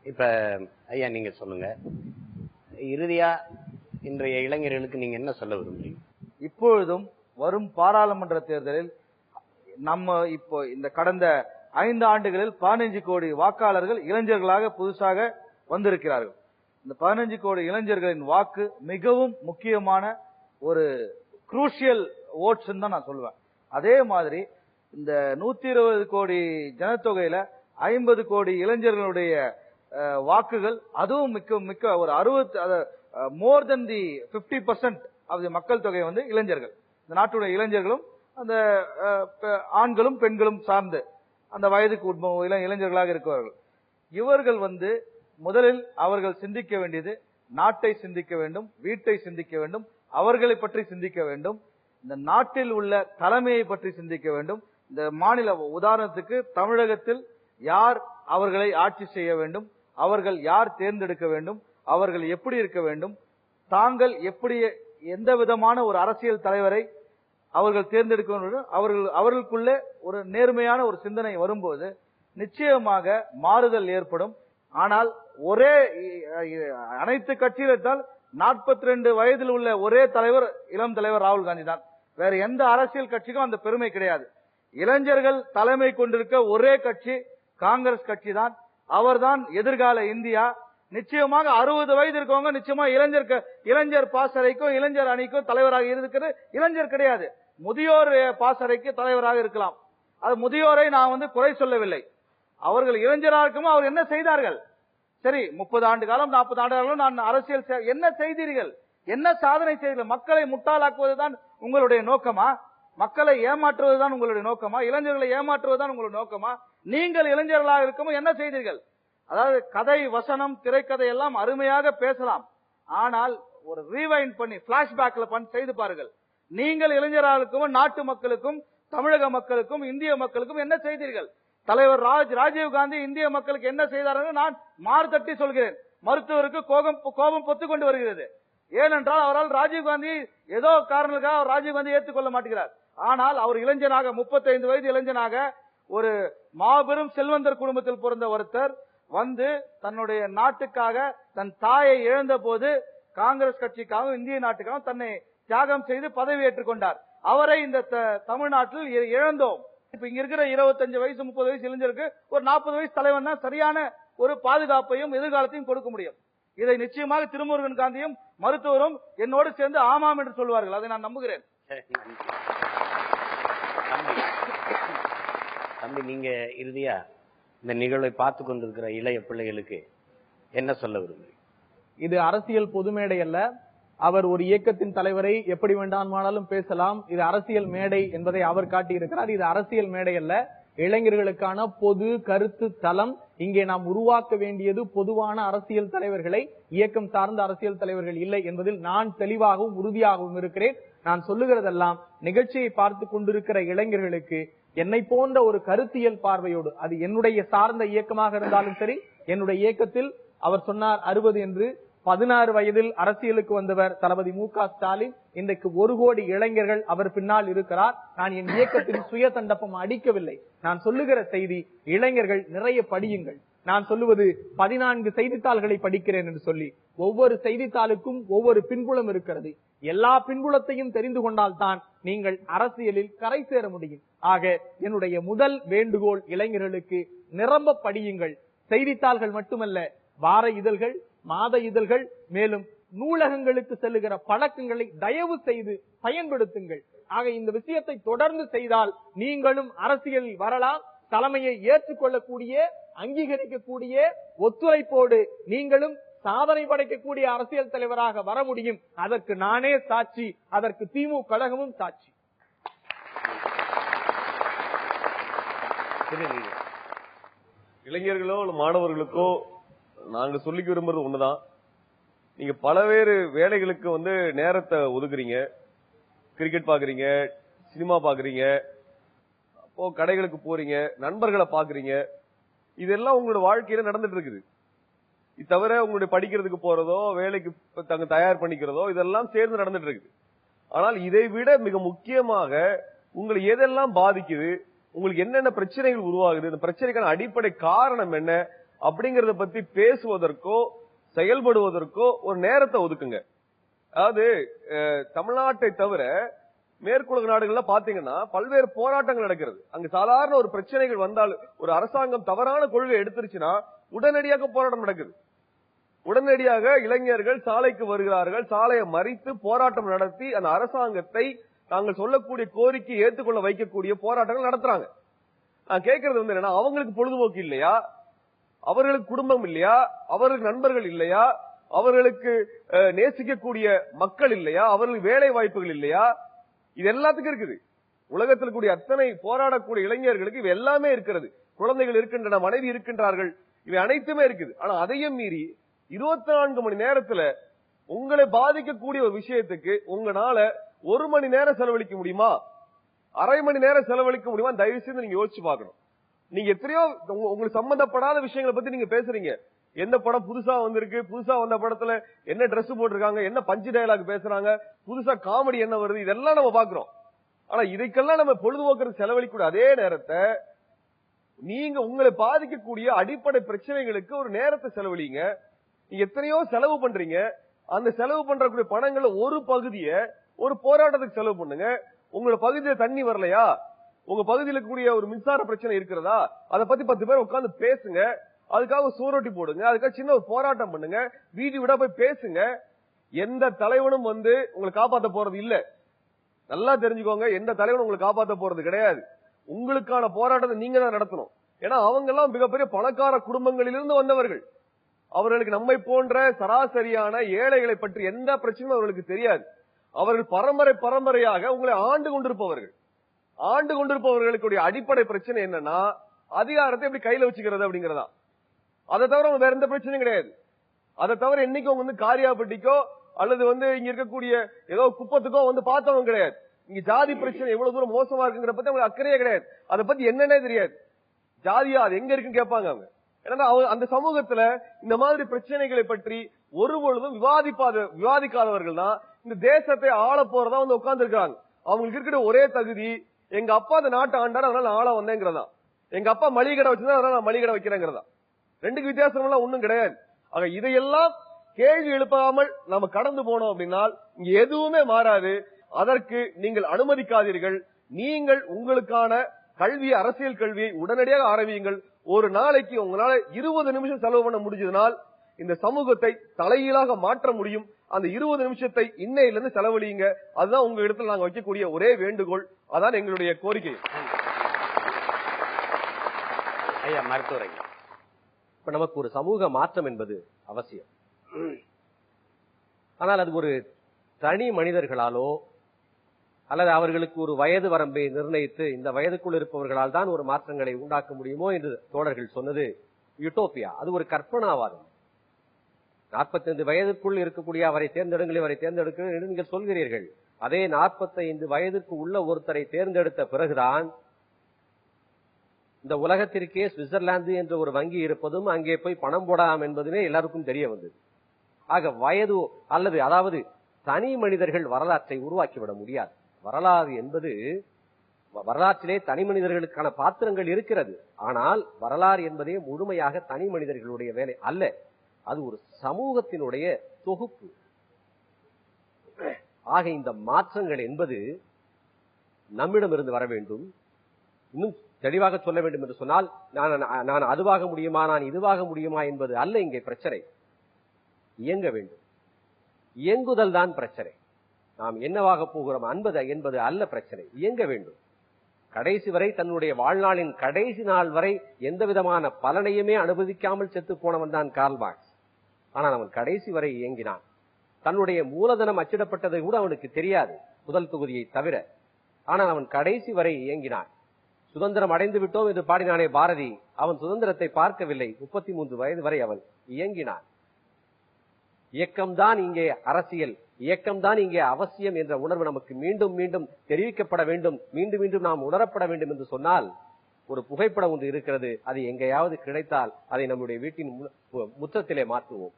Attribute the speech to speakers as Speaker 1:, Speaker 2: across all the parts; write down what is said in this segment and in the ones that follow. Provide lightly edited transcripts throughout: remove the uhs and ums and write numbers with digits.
Speaker 1: இப்ப ஐயா நீங்க சொல்லுங்க, இறுதியா இன்றைய இளைஞர்களுக்கு நீங்க என்ன சொல்ல விரும்புறீங்க?
Speaker 2: இப்பொழுதும் வரும் பாராளுமன்ற தேர்தலில் நம்ம இப்போ இந்த கடந்த 5 ஆண்டுகளில் 15 கோடி வாக்காளர்கள் இளைஞர்களாக புதுசாக வந்திருக்கிறார்கள். இந்த 15 கோடி இளைஞர்களின் வாக்கு மிகவும் முக்கியமான ஒரு குரூஷியல் ஓட்ஸ் தான் நான் சொல்லுவேன். அதே மாதிரி இந்த 120 கோடி ஜனத்தொகையில 50 கோடி இளைஞர்களுடைய வாக்குகள், அதுவும் மிக்க ஒரு 60 மோர் தென் தி 50% ஆஃப் தி மக்கள் தொகை வந்து இளைஞர்கள். இந்த நாட்டுடைய இளைஞர்களும் அந்த ஆண்களும் பெண்களும் சார்ந்து அந்த வயதுக்கு இளைஞர்களாக இருக்கிறார்கள். இவர்கள் வந்து முதலில் அவர்கள் சிந்திக்க வேண்டியது நாட்டை சிந்திக்க வேண்டும், வீட்டை சிந்திக்க வேண்டும், அவர்களை பற்றி சிந்திக்க வேண்டும், இந்த நாட்டில் உள்ள தலைமையை பற்றி சிந்திக்க வேண்டும். இந்த மாநில உதாரணத்துக்கு தமிழகத்தில் யார் அவர்களை ஆட்சி செய்ய வேண்டும், அவர்கள் யார் தேர்ந்தெடுக்க வேண்டும், அவர்கள் எப்படி இருக்க வேண்டும், தாங்கள் எப்படி எந்த விதமான ஒரு அரசியல் தலைவரை அவர்கள் தேர்ந்தெடுக்க வேண்டும், அவர்களுக்குள்ளே ஒரு நேர்மையான ஒரு சிந்தனை வரும்போது நிச்சயமாக மாறுதல் ஏற்படும். ஆனால் ஒரே அனைத்து கட்சியில் எடுத்தால் 42 வயதில் உள்ள ஒரே தலைவர் இளம் தலைவர் ராகுல் காந்தி தான். வேற எந்த அரசியல் கட்சிக்கும் அந்த பெருமை கிடையாது. இளைஞர்கள் தலைமை கொண்டிருக்க ஒரே கட்சி காங்கிரஸ் கட்சி தான். அவர்தான் எதிர்கால இந்தியா. நிச்சயமாக 60 வயது இருக்கவங்க நிச்சயமா இளைஞர் பாசறைக்கும் இளைஞர் அணிக்கும் தலைவராக இருக்கிறது இளைஞர் கிடையாது, முதியோர் பாசறைக்கு தலைவராக இருக்கலாம். அது முதியோரை நான் வந்து குறை சொல்லவில்லை. அவர்கள் இளைஞராக இருக்கும், அவர் என்ன செய்தார்கள்? சரி, 30 ஆண்டு காலம் 40 ஆண்டு காலம் நான் அரசியல் என்ன செய்தீர்கள்? என்ன சாதனை செய்தீர்கள்? மக்களை முட்டாளாக்குவதுதான் உங்களுடைய நோக்கமா? மக்களை ஏமாற்றுவதுதான் உங்களுடைய நோக்கமா? இளைஞர்களை ஏமாற்றுவதுதான் உங்களுடைய நோக்கமா? நீங்கள் இளைஞர்களாக இருக்கும் என்ன செய்தீர்கள்? அதாவது கதை, வசனம், திரைக்கதை எல்லாம் அருமையாக பேசலாம். ஆனால் ஒரு ரீவைண்ட் பண்ணி பிளாஷ்பேக்ல செய்து பாருங்கள். நீங்கள் இளைஞராக இருக்கும் நாட்டு மக்களுக்கும் தமிழக மக்களுக்கும் இந்திய மக்களுக்கும் என்ன செய்தீர்கள்? தலைவர் ராஜீவ் காந்தி இந்திய மக்களுக்கு என்ன செய்தார்கள் நான் மார்த்தட்டி சொல்கிறேன். மருத்துவருக்கு கோபம் பொத்துக் கொண்டு வருகிறது. ஏனென்றால் அவரால் ராஜீவ் காந்தி ஏதோ காரணங்களுக்காக ராஜீவ் காந்தி ஏற்றுக்கொள்ள மாட்டேங்கிறார். ஆனால் அவர் இளைஞனாக 35 வயது இளைஞனாக ஒரு மாபெரும் செல்வந்தர் குடும்பத்தில் பிறந்த ஒருத்தர் வந்து தன்னுடைய நாட்டுக்காக தன் தாயை இழந்த போது காங்கிரஸ் கட்சிக்காகவும் இந்திய நாட்டுக்காகவும் தன்னை தியாகம் செய்து பதவி ஏற்றுக்கொண்டார். அவரை இந்த தமிழ்நாட்டில் இழந்தோம். இப்ப இங்க இருக்கிற 25 வயசு 30 வயசு இளைஞருக்கு ஒரு 40 வயசு தலைவன் தான் சரியான ஒரு பாதுகாப்பையும் எதிர்காலத்தையும் கொடுக்க முடியும். இதை நிச்சயமாக திருமுருகன் காந்தியும் மருத்துவரும் என்னோடு சேர்ந்து ஆமாம் என்று சொல்வார்கள். அதை நான் நம்புகிறேன்.
Speaker 1: தம்பி, நீங்க இறுதியா இந்த நிகழ்வை பார்த்து கொண்டிருக்கிற இளைய பிள்ளைகளுக்கு என்ன சொல்ல விரும்புகிறீங்க?
Speaker 3: இது அரசியல் பொது மேடை அல்ல. அவர் ஒரு இயக்கத்தின் தலைவரை எப்படி வேண்டாமானாலும் பேசலாம். இது அரசியல் மேடை என்பதை அவர் காட்டியிருக்கிறார். இது அரசியல் மேடை அல்ல, இளைஞர்களுக்கான பொது கருத்து தளம். இங்கே நாம் உருவாக்க வேண்டியது பொதுவான அரசியல் தலைவர்களை, இயக்கம் சார்ந்த அரசியல் தலைவர்கள் இல்லை என்பதில் நான் தெளிவாகவும் உறுதியாகவும் இருக்கிறேன். நான் சொல்லுகிறதெல்லாம் நிகழ்ச்சியை பார்த்து கொண்டிருக்கிற இளைஞர்களுக்கு என்னை போன்ற ஒரு கருத்தியல் பார்வையோடு, அது என்னுடைய சார்ந்த இயக்கமாக இருந்தாலும் சரி, என்னுடைய இயக்கத்தில் அவர் சொன்னார் 60 என்று 16 வயதில் அரசியலுக்கு வந்தவர் தளபதி மு.க. ஸ்டாலின். இன்றைக்கு 1 கோடி இளைஞர்கள் அவர் பின்னால் இருக்கிறார். நான் என் இயக்கத்தின் சுய தண்டப்பம் அடிக்கவில்லை. நான் சொல்லுகிற செய்தி, இளைஞர்கள் நிறைய படியுங்கள். நான் சொல்லுவது 14 செய்தித்தாள்களை படிக்கிறேன் என்று சொல்லி, ஒவ்வொரு செய்தித்தாளுக்கும் ஒவ்வொரு பின்புலம் இருக்கிறது. எல்லா பின்புலத்தையும் தெரிந்து கொண்டால் தான் நீங்கள் அரசியலில் கரை சேர முடியும். ஆக என்னுடைய முதல் வேண்டுகோள் இளைஞர்களுக்கு, நிரம்ப படியுங்கள். செய்தித்தாள்கள் மட்டுமல்ல, வார இதழ்கள், மாத இதழ்கள், மேலும் நூலகங்களுக்கு செல்லுகிற பழக்கங்களை தயவு செய்து பயன்படுத்துங்கள். ஆக இந்த விஷயத்தை தொடர்ந்து செய்தால் நீங்களும் அரசியலில் வரலாம். தலைமையை ஏற்றுக்கொள்ளக்கூடிய, அங்கீகரிக்கக்கூடிய, ஒத்துழைப்போடு நீங்களும் சாதனை படைக்கக்கூடிய அரசியல் தலைவராக வர முடியும். அதற்கு நானே சாட்சி, அதற்கு திமுக கழகமும் சாட்சி.
Speaker 4: இளைஞர்களோ மாணவர்களுக்கோ நாங்க சொல்லிக்க விரும்புறது ஒண்ணுதான். நீங்க பலவேறு வேலைகளுக்கு நேரத்தை ஒதுக்குறீங்க. கிரிக்கெட் பாக்குறீங்க, சினிமா பாக்குறீங்க, அப்போ கடைகளுக்கு போறீங்க, நண்பர்களை பாக்குறீங்க. இதெல்லாம் உங்களோட வாழ்க்கையில நடந்துட்டு இருக்குது. இது தவிர உங்களுடைய படிக்கிறதுக்கு போறதோ, வேலைக்கு தங்க தயார் பண்ணிக்கிறதோ, இதெல்லாம் சேர்ந்து நடந்துட்டு இருக்குது. ஆனால் இதை விட மிக முக்கியமாக உங்களை எதெல்லாம் பாதிக்குது, உங்களுக்கு என்னென்ன பிரச்சனைகள் உருவாகுது, இந்த பிரச்சனைக்கான அடிப்படை காரணம் என்ன, அப்படிங்கறத பத்தி பேசுவதற்கோ செயல்படுவதற்கோ ஒரு நேரத்தை ஒதுக்குங்க. அதாவது தமிழ்நாட்டை தவிர மேற்குலக நாடுகள்ல பாத்தீங்கன்னா பல்வேறு போராட்டங்கள் நடக்கிறது. அங்க சாதாரண ஒரு பிரச்சனைகள் வந்தால் ஒரு அரசாங்கம் தவறான கொள்கை எடுத்துருச்சுன்னா உடனடியாக போராட்டம் நடக்குது. உடனடியாக இளைஞர்கள் சாலைக்கு வருகிறார்கள், சாலையை மறித்து போராட்டம் நடத்தி அந்த அரசாங்கத்தை நாங்கள் சொல்லக்கூடிய கோரிக்கை ஏற்றுக்கொள்ள வைக்கக்கூடிய போராட்டங்கள் நடத்துறாங்க. நான் கேட்கறது என்னன்னா, அவங்களுக்கு பொழுதுபோக்கு இல்லையா, அவர்களுக்கு குடும்பம் இல்லையா, அவர்களுக்கு நண்பர்கள் இல்லையா, அவர்களுக்கு நேசிக்கக்கூடிய மக்கள் இல்லையா, அவர்களுக்கு வேலை வாய்ப்புகள் இல்லையா? இது எல்லாத்துக்கும் இருக்குது. உலகத்தில் கூடிய அத்தனை போராடக்கூடிய இளைஞர்களுக்கு இவை எல்லாமே இருக்கிறது. குழந்தைகள் இருக்கின்றன, மனைவி இருக்கின்றார்கள், இவை அனைத்துமே இருக்குது. ஆனா அதையும் மீறி 24 மணி நேரத்துல உங்களை பாதிக்கக்கூடிய ஒரு விஷயத்துக்கு உங்களால 1 மணி நேரம் செலவழிக்க முடியுமா, அரை மணி நேரம் செலவழிக்க முடியுமா? தயவு செய்து நீங்க யோசிச்சு பார்க்கணும். நீங்க எத்தனையோ உங்களுக்கு சம்பந்தப்படாத விஷயங்களை பத்தி நீங்க பேசுறீங்க. எந்த படம் புதுசா வந்திருக்கு, புதுசா வந்த படத்துல என்ன டிரெஸ் போட்டிருக்காங்க, என்ன பஞ்சு டயலாக் பேசுறாங்க, புதுசா காமெடி என்ன வருது, இதெல்லாம் நம்ம பாக்குறோம். ஆனா இதுக்கெல்லாம் நம்ம பொழுதுபோக்குறது செலவழிக்கூடிய அதே நேரத்தை நீங்க உங்களை பாதிக்கக்கூடிய அடிப்படை பிரச்சனைகளுக்கு ஒரு நேரத்தை செலவழிங்க. நீங்க எத்தனையோ செலவு பண்றீங்க. அந்த செலவு பண்றக்கூடிய பணங்கள்ல ஒரு பகுதியை ஒரு போராட்டத்துக்கு செலவு பண்ணுங்க. உங்களோட பகுதியில தண்ணி வரலையா, உங்க பகுதியில கூடிய ஒரு மின்சார பிரச்சனை இருக்கிறதா, அதை பத்தி 10 பேர் உட்கார்ந்து பேசுங்க. அதுக்காக சூரொட்டி போடுங்க, அதுக்காக சின்ன ஒரு போராட்டம் பண்ணுங்க, வீடு விட போய் பேசுங்க. எந்த தலைவனும் வந்து உங்களை காப்பாற்ற போறது இல்ல. நல்லா தெரிஞ்சுக்கோங்க, எந்த தலைவனும் உங்களை காப்பாற்ற போறது கிடையாது. உங்களுக்கான போராட்டத்தை நீங்க தான் நடத்தணும். ஏன்னா அவங்க எல்லாம் மிகப்பெரிய பணக்கார குடும்பங்களிலிருந்து வந்தவர்கள். அவர்களுக்கு நம்மை போன்ற சராசரியான ஏழைகளை பற்றி எந்த பிரச்சனையும் அவர்களுக்கு தெரியாது. அவர்கள் பரம்பரையாக உங்களை ஆண்டு கொண்டிருப்பவர்களுடைய அடிப்படை பிரச்சனை என்னன்னா, அதிகாரத்தை எப்படி கையில வச்சுக்கிறது அப்படிங்கறதா. அதை தவிர வேற எந்த பிரச்சனையும் கிடையாது. அதை தவிர என்னைக்கு அவங்க வந்து காரியாபட்டிக்கோ அல்லது வந்து இங்க இருக்கக்கூடிய ஏதோ குப்பத்துக்கோ வந்து பார்த்தவங்க கிடையாது. இங்க ஜாதி பிரச்சனை எவ்வளவு தூரம் மோசமா இருக்குங்கிற பத்தி அவங்களுக்கு அக்கறையே கிடையாது. அதை பத்தி என்னன்னே தெரியாது. ஜாதியா அது எங்க இருக்குன்னு கேட்பாங்க அவங்க. ஏன்னா அந்த சமூகத்துல இந்த மாதிரி பிரச்சனைகளை பற்றி ஒருபொழுதும் விவாதிக்காதவர்கள் தான் இந்த தேசத்தை ஆள போறதா வந்து உட்கார்ந்து இருக்காங்க. அவங்களுக்கு இருக்கிற ஒரே தகுதி, எங்க அப்பா அந்த நாட்டை ஆண்டாரு அதனால நான் ஆள வந்தேங்கிறதா, எங்க அப்பா மளிகை கடை வச்சிருந்தா அதனால நான் மளிகை கடை வைக்கிறேங்கிறதா. ரெண்டுக்கு வித்தியாசம் எல்லாம் ஒண்ணும் கிடையாது. ஆக இதையெல்லாம் கேள்வி எழுப்பாமல் நம்ம கடந்து போனோம் அப்படின்னா இங்க எதுவுமே மாறாது. அதற்கு நீங்கள் அனுமதிக்காதீர்கள். நீங்கள் உங்களுக்கான கல்வி, அரசியல் கல்வியை உடனடியாக ஆரம்பியுங்கள். ஒரு நாளைக்கு உங்களால 20 நிமிஷம் செலவு பண்ண முடிஞ்சதுனால் இந்த சமூகத்தை தலைகீழாக மாற்ற முடியும். அந்த 20 நிமிஷத்தை இன்னையிலிருந்து செலவழியுங்க. அதுதான் உங்க இடத்துல நாங்க வைக்கக்கூடிய ஒரே வேண்டுகோள். அதான் எங்களுடைய கோரிக்கை.
Speaker 1: ஐயா மருத்துவரை,
Speaker 5: இப்ப நமக்கு ஒரு சமூக மாற்றம் என்பது அவசியம். ஆனால் அது ஒரு தனி மனிதர்களாலோ அல்லது அவர்களுக்கு ஒரு வயது வரம்பை நிர்ணயித்து இந்த வயதுக்குள் இருப்பவர்களால் தான் ஒரு மாற்றங்களை உண்டாக்க முடியுமோ என்று தோழர்கள் சொன்னது யூட்டோப்பியா. அது ஒரு கற்பனாவாதம். 45 வயதுக்குள் இருக்கக்கூடிய அவரை தேர்ந்தெடுங்கள், அவரை தேர்ந்தெடுக்க என்று நீங்கள் சொல்கிறீர்கள். அதே 45 வயதுக்கு உள்ள ஒருத்தரை தேர்ந்தெடுத்த பிறகுதான் இந்த உலகத்திற்கே சுவிட்சர்லாந்து என்ற ஒரு வங்கி இருப்பதும் அங்கே போய் பணம் போடலாம் என்பதுமே எல்லாருக்கும் தெரிய வந்தது. ஆக வயது அல்லது அதாவது தனி மனிதர்கள் வரலாற்றை உருவாக்கிவிட முடியாது. வரலாறு என்பது வரலாற்றிலே தனி மனிதர்களுக்கான பாத்திரங்கள் இருக்கிறது. ஆனால் வரலாறு என்பதே முழுமையாக தனி மனிதர்களுடைய வேலை அல்ல. அது ஒரு சமூகத்தினுடைய தொகுப்பு. ஆக இந்த மாற்றங்கள் என்பது நம்மிடமிருந்து வர வேண்டும். இன்னும் தெளிவாக சொல்ல வேண்டும் என்று சொன்னால் நான் அதுவாக முடியுமா, நான் இதுவாக முடியுமா என்பது அல்ல இங்கே பிரச்சனை. இயங்க வேண்டும். இயங்குதல் தான் பிரச்சனை. நாம் என்னவாக போகிறோம் என்பது அல்ல பிரச்சனை. இயங்க வேண்டும். கடைசி வரை தன்னுடைய வாழ்நாளின் கடைசி நாள் வரை எந்த விதமான பலனையுமே அனுபவிக்காமல் செத்து போனவன் தான் கார்ல் மார்க்ஸ். ஆனால் அவன் கடைசி வரை இயங்கினான். தன்னுடைய மூலதனம் அச்சிடப்பட்டதை கூட அவனுக்கு தெரியாது, முதல் தொகுதியை தவிர. ஆனால் அவன் கடைசி வரை இயங்கினான். சுதந்திரம் அடைந்து விட்டோம் என்று பாடினானே பாரதி, அவன் சுதந்திரத்தை பார்க்கவில்லை. 33 வயது வரை அவன் இயங்கினான். இயக்கம்தான் இங்கே அரசியல், இயக்கம்தான் இங்கே அவசியம் என்ற உணர்வு நமக்கு மீண்டும் மீண்டும் தெரிவிக்கப்பட வேண்டும், மீண்டும் மீண்டும் நாம் உணரப்பட வேண்டும் என்று சொன்னால், ஒரு புகைப்படம் ஒன்று இருக்கிறது, அது எங்கேயாவது கிடைத்தால் அதை நம்முடைய வீட்டின் முற்றத்திலே மாற்றுவோம்.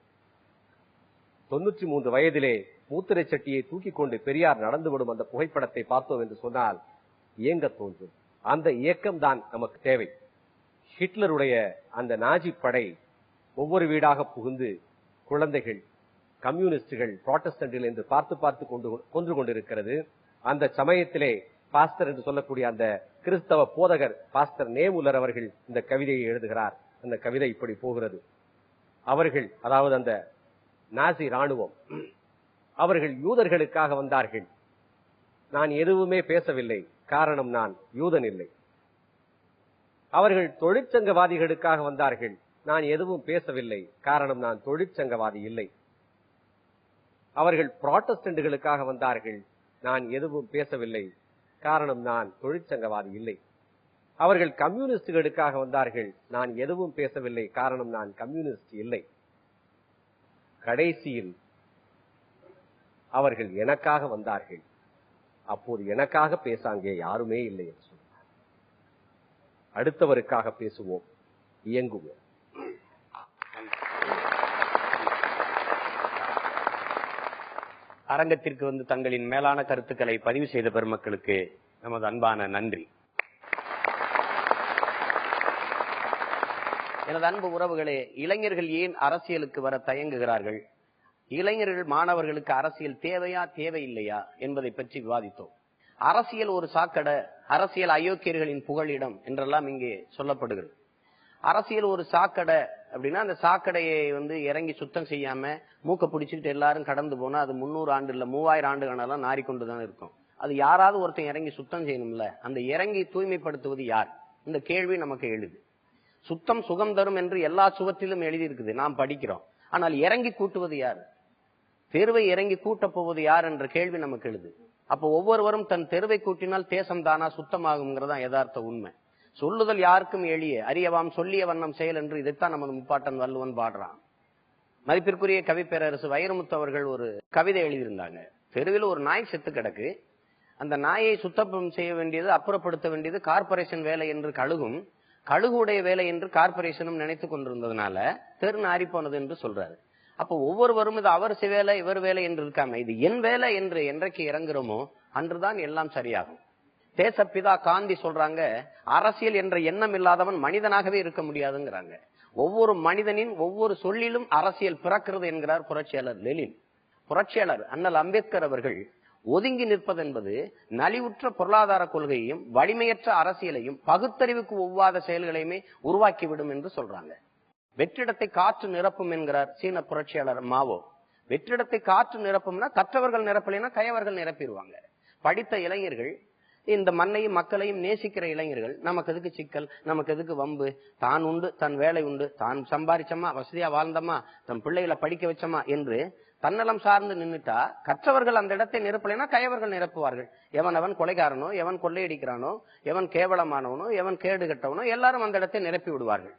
Speaker 5: 93 வயதிலே மூத்திரை சட்டியை தூக்கி கொண்டு பெரியார் நடந்து விடும் அந்த புகைப்படத்தை பார்த்தோம் என்று சொன்னால் இயங்க தோன்றும். அந்த இயக்கம் தான் நமக்கு தேவை. ஹிட்லருடைய அந்த நாஜி படை ஒவ்வொரு வீடாக புகுந்து குழந்தைகள் கம்யூனிஸ்டுகள் புராட்டஸ்டன்ட்கள் என்று பார்த்து கொன்று கொண்டிருக்கிறது. அந்த சமயத்திலே பாஸ்டர் என்று சொல்லக்கூடிய அந்த கிறிஸ்தவ போதகர் பாஸ்டர் நேமுல்லர் அவர்கள் இந்த கவிதையை எழுதுகிறார். அந்த கவிதை இப்படி போகிறது. அவர்கள், அதாவது அந்த நாசி ராணுவம், அவர்கள் யூதர்களுக்காக வந்தார்கள். நான் எதுவுமே பேசவில்லை, காரணம் நான் யூதன் இல்லை. அவர்கள் தொழிற்சங்கவாதிகளுக்காக வந்தார்கள். நான் எதுவும் பேசவில்லை, காரணம் நான் தொழிற்சங்கவாதி இல்லை. அவர்கள் புராட்டஸ்டன்ட்களுக்காக வந்தார்கள். நான் எதுவும் பேசவில்லை, காரணம் நான் தொழிற்சங்கவாதி இல்லை. அவர்கள் கம்யூனிஸ்டுகளுக்காக வந்தார்கள். நான் எதுவும் பேசவில்லை, காரணம் நான் கம்யூனிஸ்ட் இல்லை. கடைசியில் அவர்கள் எனக்காக வந்தார்கள். அப்போது எனக்காக பேச அங்கே யாருமே இல்லை என்று சொன்னார். அடுத்தவருக்காக பேசுவோம், இயங்குவோம்.
Speaker 1: அரங்கத்திற்கு வந்து தங்களின் மேலான கருத்துக்களை பதிவு செய்த பெருமக்களுக்கு நமது அன்பான நன்றி. எனது அன்பு உறவுகளே, இளைஞர்கள் ஏன் அரசியலுக்கு வர தயங்குகிறார்கள், இளைஞர்கள் மாணவர்களுக்கு அரசியல் தேவையா தேவையில்லையா என்பதை பற்றி விவாதித்தோம். அரசியல் ஒரு சாக்கடை, அரசியல் அயோக்கியர்களின் புகழிடம் என்றெல்லாம் இங்கே சொல்லப்படுகிறது. அரசியல் ஒரு சாக்கடை அப்படின்னா அந்த சாக்கடையை இறங்கி சுத்தம் செய்யாம மூக்க பிடிச்சிட்டு எல்லாரும் கடந்து போனா அது 300 ஆண்டு இல்ல 3000 ஆண்டுகளெல்லாம் நாறிக்கொண்டுதான் இருக்கும். அது யாராவது ஒருத்தன் இறங்கி சுத்தம் செய்யணும்ல. அந்த இறங்கி தூய்மைப்படுத்துவது யார்? இந்த கேள்வி நமக்கு எழுது. சுத்தம் சுகம் தரும் என்று எல்லா சுவற்றிலும் எழுதி இருக்குது, நாம் படிக்கிறோம். ஆனால் இறங்கி கூட்டுவது யார்? தெருவை இறங்கி கூட்ட போவது யார் என்ற கேள்வி நமக்கு எழுது. அப்போ ஒவ்வொருவரும் தன் தெருவை கூட்டினால் தேசம் தானா சுத்தமாகுங்கிறதா யதார்த்த உண்மை. சொல்லுதல் யாருக்கும் எளிய, அறியவாம் சொல்லிய வண்ணம் செயல் என்று இதைத்தான் நமது முப்பாட்டன் வள்ளுவன் பாடுறான். மதிப்பிற்குரிய கவி பேரரசு வைரமுத்து அவர்கள் ஒரு கவிதை எழுதியிருந்தாங்க. தெருவில் ஒரு நாய் செத்து கிடக்கு, அந்த நாயை சுத்தம் செய்ய வேண்டியது, அப்புறப்படுத்த வேண்டியது கார்பரேஷன் வேலை என்று கழுகுடைய வேலை என்று கார்பரேஷனும் நினைத்து கொண்டிருந்ததுனால தெரு நாரி போனது என்று சொல்றாரு. அப்போ ஒவ்வொருவரும் இது அவர் வேலை இவர் வேலை என்று இருக்காம இது என் வேலை என்று என்றைக்கு இறங்குறோமோ அன்றுதான் எல்லாம் சரியாகும். தேசப்பிதா காந்தி சொல்றாங்க, அரசியல் என்ற எண்ணம் இல்லாதவன் மனிதனாகவே இருக்க முடியாதுங்கிறாங்க. ஒவ்வொரு மனிதனின் ஒவ்வொரு சொல்லிலும் அரசியல் பிறக்கிறது என்கிறார் புரட்சியாளர் லெனின். புரட்சியாளர் அண்ணல் அம்பேத்கர் அவர்கள் ஒதுங்கி நிற்பது என்பது நலிவுற்ற பொருளாதார கொள்கையையும் வலிமையற்ற அரசியலையும் பகுத்தறிவுக்கு ஒவ்வாத செயல்களையுமே உருவாக்கிவிடும் என்று சொல்றாங்க. வெற்றிடத்தை காற்று நிரப்பும் என்கிறார் சீன புரட்சியாளர் மாவோ. வெற்றிடத்தை காற்று நிரப்பும்னா கற்றவர்கள் நிரப்பலைன்னா கயவர்கள் நிரப்பிடுவாங்க. படித்த இளைஞர்கள், இந்த மண்ணையும் மக்களையும் நேசிக்கிற இளைஞர்கள், நமக்கு எதுக்கு சிக்கல், நமக்கு எதுக்கு வம்பு, தான் உண்டு தன் வேலை உண்டு, தான் சம்பாதிச்சமா வசதியா வாழ்ந்தமா தன் பிள்ளைகளை படிக்க வச்சமா என்று தன்னலம் சார்ந்து நின்றுட்டா கற்றவர்கள் அந்த இடத்தை நிரப்பலைன்னா கயவர்கள் நிரப்புவார்கள். எவன் கொலைகாரனோ, எவன் கொள்ளையடிக்கிறானோ, எவன் கேவலமானவனோ, எவன் கேடு கட்டவனோ எல்லாரும் அந்த இடத்தை நிரப்பி விடுவார்கள்.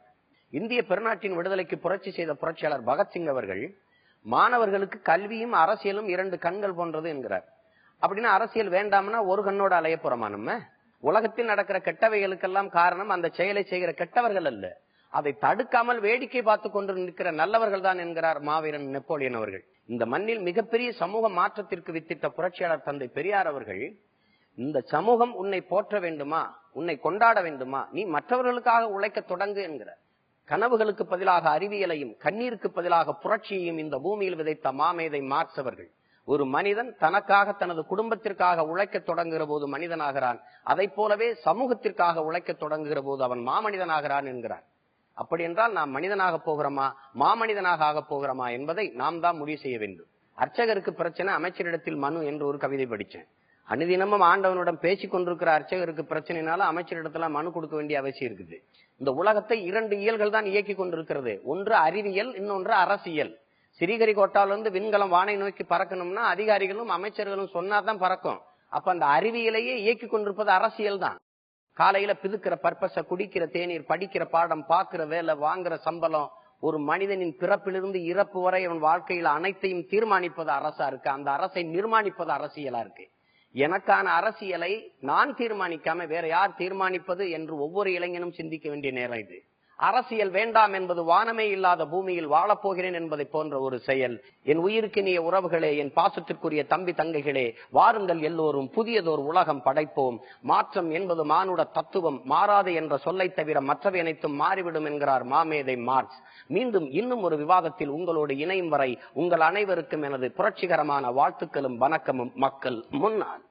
Speaker 1: இந்திய பெருநாட்டின் விடுதலைக்கு புரட்சி செய்த புரட்சியாளர் பகத்சிங் அவர்கள் மாணவர்களுக்கு கல்வியும் அரசியலும் 2 கண்கள் போன்றது என்கிறார். அப்படின்னா அரசியல் வேண்டாம்னா ஒரு கண்ணோட அலைய போறோமா? நம்ம உலகத்தில் நடக்கிற கெட்டவைகளுக்கெல்லாம் காரணம் அந்த செயலை செய்கிற கெட்டவர்கள் அல்ல, அதை தடுக்காமல் வேடிக்கை பார்த்து கொண்டு நிற்கிற நல்லவர்கள் தான் என்கிறார் மாவீரன் நெப்போலியன் அவர்கள். இந்த மண்ணில் மிகப்பெரிய சமூக மாற்றத்திற்கு வித்திட்ட புரட்சியாளர் தந்தை பெரியார் அவர்கள், இந்த சமூகம் உன்னை போற்ற வேண்டுமா, உன்னை கொண்டாட வேண்டுமா, நீ மற்றவர்களுக்காக உழைக்க தொடங்கு என்கிறார். கனவுகளுக்கு பதிலாக அறிவியலையும் கண்ணீருக்கு பதிலாக புரட்சியையும் இந்த பூமியில் விதைத்த மாமேதை மார்க்ஸ் அவர்கள், ஒரு மனிதன் தனக்காக தனது குடும்பத்திற்காக உழைக்க தொடங்குகிற போது மனிதனாகிறான், அதை போலவே சமூகத்திற்காக உழைக்க தொடங்குகிற போது அவன் மாமனிதனாகிறான் என்கிறார். அப்படி என்றால் நாம் மனிதனாக போகிறோமா மாமனிதனாக ஆக போகிறோமா என்பதை நாம் தான் முடிவு செய்ய வேண்டும். அர்ச்சகருக்கு பிரச்சனை, அமைச்சரிடத்தில் மனு என்று ஒரு கவிதை படிச்சேன். அனுதினமும் ஆண்டவனிடம் பேசிக் கொண்டிருக்கிற அர்ச்சகருக்கு பிரச்சனைனால அமைச்சரிடத்துல மனு கொடுக்க வேண்டிய அவசியம் இருக்குது. இந்த உலகத்தை 2 இயல்கள் தான் இயக்கி கொண்டிருக்கிறது. ஒன்று அறிவியல், இன்னொன்று அரசியல். ஸ்ரீஹரிகோட்டாவிலிருந்து விண்கலம் வானை நோக்கி பறக்கணும்னா அதிகாரிகளும் அமைச்சர்களும் சொன்னாதான் பறக்கும். அப்ப அந்த அறிவியலையே இயக்கி கொண்டிருப்பது அரசியல் தான். காலையில பிதுக்கிற பர்பஸ, குடிக்கிற தேநீர், படிக்கிற பாடம், பாக்குற வேலை, வாங்குற சம்பளம், ஒரு மனிதனின் பிறப்பிலிருந்து இறப்பு வரை அவன் வாழ்க்கையில அனைத்தையும் தீர்மானிப்பது அரசா இருக்கு. அந்த அரசை நிர்மாணிப்பது அரசியலா இருக்கு. எனக்கான அரசியலை நான் தீர்மானிக்காம வேற யார் தீர்மானிப்பது என்று ஒவ்வொரு இளைஞனும் சிந்திக்க வேண்டிய நேரம் இது. அரசியல் வேண்டாம் என்பது வானமே இல்லாத பூமியில் வாழப்போகிறேன் என்பதை போன்ற ஒரு செயல். என் உயிருக்கினிய உறவுகளே, என் பாசத்திற்குரிய தம்பி தங்கைகளே, வாருங்கள் எல்லோரும் புதியதோர் உலகம் படைப்போம். மாற்றம் என்பது மானுட தத்துவம், மாறாது என்ற சொல்லை தவிர மற்றவை அனைத்தும் மாறிவிடும் என்கிறார் மாமேதை மார்க்ஸ். மீண்டும் இன்னும் ஒரு விவாதத்தில் உங்களோடு இணையும் வரை உங்கள் அனைவருக்கும் எனது புரட்சிகரமான வாழ்த்துக்களும் வணக்கமும். மக்கள் முன்னாள்.